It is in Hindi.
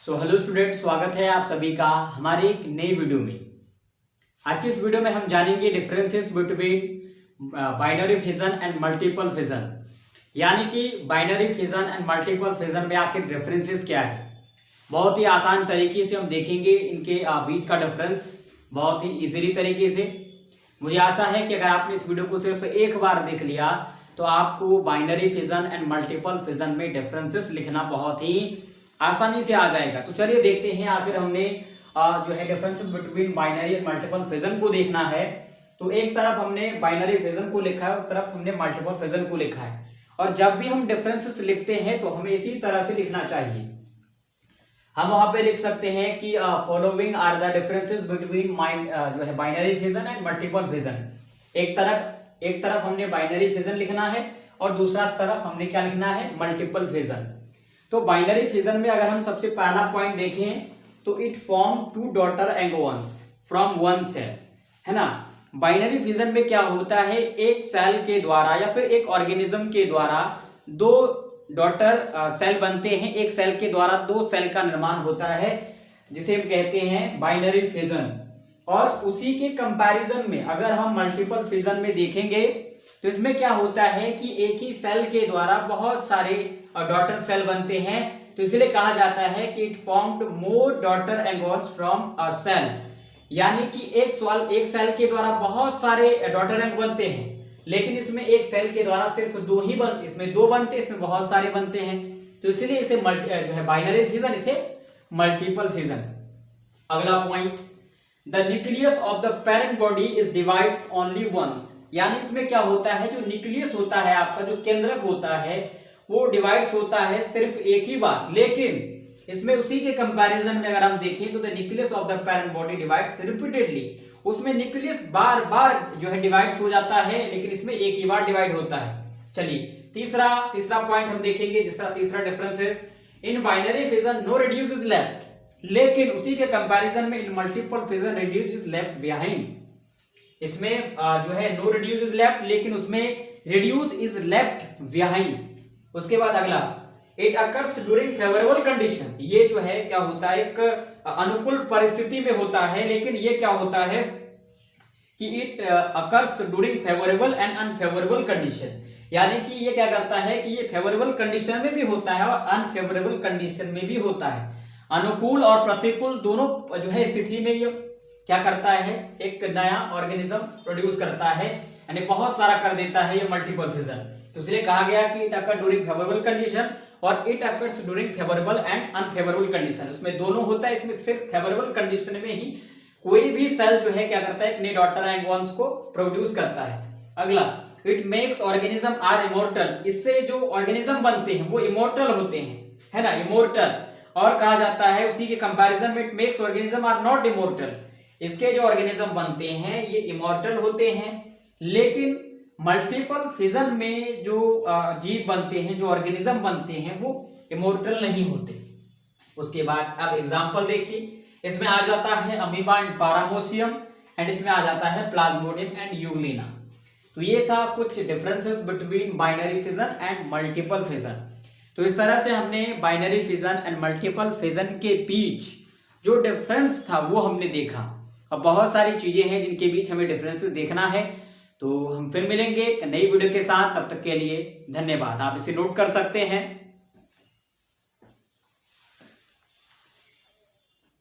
हेलो स्टूडेंट, स्वागत है आप सभी का हमारे एक नई वीडियो में। आज की इस वीडियो में हम जानेंगे differences between binary fission and multiple fission, यानी कि binary fission and multiple fission में आखिर डिफरेंसेस क्या है। बहुत ही आसान तरीके से हम देखेंगे इनके बीच का डिफरेंस, बहुत ही इजीली तरीके से। मुझे आशा है कि अगर आपने इस वीडियो को सिर्फ एक बार देख लिया तो आपको binary fission and multiple fission में डिफरेंसेस लिखना बहुत ही आसानी से आ जाएगा। तो चलिए देखते हैं, आखिर हमने जो है differences between binary and multiple fission को देखना है। तो एक तरफ हमने बाइनरी फिजन को लिखा है, उस तरफ हमने मल्टीपल फिजन को लिखा है। और जब भी हम डिफरेंसेस लिखते हैं तो हमें इसी तरह से लिखना चाहिए। हम वहां पे लिख सकते हैं कि following are the differences between जो है binary fission and multiple fission. एक तरफ हमने बाइनरी फिजन लिखना है और दूसरा तरफ हमने क्या लिखना है, मल्टीपल फिजन। तो बाइनरी फिजन में अगर हम सबसे पहला पॉइंट देखें तो इट फॉर्म टू डॉटर एंगोन्स फ्रॉम वन सेल, है ना। बाइनरी फिजन में क्या होता है, एक सेल के द्वारा या फिर एक ऑर्गेनिज्म के द्वारा दो डॉटर सेल बनते हैं। एक सेल के द्वारा दो सेल का निर्माण होता है, जिसे हम कहते हैं बाइनरी फिजन। और उसी के कंपैरिजन में अगर हम मल्टीपल फिजन में देखेंगे तो इसमें क्या होता है कि एक ही सेल के द्वारा बहुत सारे डॉटर सेल बनते हैं। तो इसलिए कहा जाता है कि इट फॉर्म्ड मोर डॉटर एंगोन्स फ्रॉम अ सेल, यानी कि एक सेल के द्वारा बहुत सारे डॉटर एंग बनते हैं, लेकिन इसमें एक सेल के द्वारा सिर्फ दो ही बनते, इसमें दो बनते, इसमें बहुत सारे बनते हैं। तो इसलिए इसे जो है बाइनरी फिजन, इसे मल्टीपल फिजन। अगला point, the nucleus of the parent body is divides only once, यानी इसमें क्या होता है, जो न्यूक्लियस होता है आपका, जो केंद्रक होता है, वो डिवाइड्स होता है सिर्फ एक ही बार। लेकिन इसमें उसी के कंपैरिजन में अगर हम देखें तो the nucleus of the parent body divides repeatedly. उसमें न्यूक्लियस बार बार जो है डिवाइड्स हो जाता है, लेकिन इसमें एक ही बार डिवाइड होता है। चलिए तीसरा पॉइंट हम देखेंगे, तीसरा डिफरेंस है, इन बाइनरी फिजन नो रेड्यूस इज लेफ्ट, लेकिन उसी के कंपैरिजन में इन मल्टीपल फिजन रेड्यूस इज लेफ्ट बिहाइंड। इसमें जो है नो रेड्यूस इज लेफ्ट, लेकिन उसमें रेड्यूस इज लेफ्ट बिहाइंड। उसके बाद अगला, it occurs during favourable condition, ये जो है क्या होता है, एक अनुकूल परिस्थिति में होता है, लेकिन ये क्या होता है कि it occurs during favourable and unfavourable condition, यानी कि ये क्या करता है कि ये फेवरेबल कंडीशन में भी होता है और अनफेवरेबल कंडीशन में भी होता है। अनुकूल और प्रतिकूल दोनों जो है स्थिति में ये क्या करता है, एक नया ऑर्गेनिज्म प्रोड्यूस करता है, यानी बहुत सारा कर देता है ये मल्टीपल फिजन। तो इसलिए कहा गया कि it occur during favourable condition और it occurs during favourable and unfavourable condition. उसमें दोनों होता है, इसमें सिर्फ फेवरेबल कंडीशन में ही कोई भी सेल जो है क्या करता है, अपने डॉटर एंगोन्स को प्रोड्यूस करता है। अगला, it makes organism are immortal, इससे जो ऑर्गेनिज्म बनते हैं वो इमोर्टल होते हैं, है ना, इमोर्टल। और कहा जाता है उसी के कंपैरिजन में it makes organism are not immortal, इसके जो ऑर्गेनिज्म बनते हैं ये इमोर्टल होते हैं। लेकिन मल्टीपल फिजन में जो जीव बनते हैं, जो ऑर्गेनिज्म बनते हैं, वो इमोर्टल नहीं होते। उसके बाद अब एग्जांपल देखिए, इसमें आ जाता है अमीबा एंड पैरामोसियम, एंड इसमें आ जाता है प्लाज्मोडियम एंड यूग्लिना। तो ये था कुछ differences between binary fission and multiple fission. तो इस तरह से हमने binary fission and multiple fission के बीच जो डिफरेंस था वो हमने देखा। अब बहुत सारी चीजें हैं जिनके बीच हमें डिफरेंसेस देखना है। तो हम फिर मिलेंगे एक नई वीडियो के साथ, तब तक के लिए धन्यवाद। आप इसे नोट कर सकते हैं।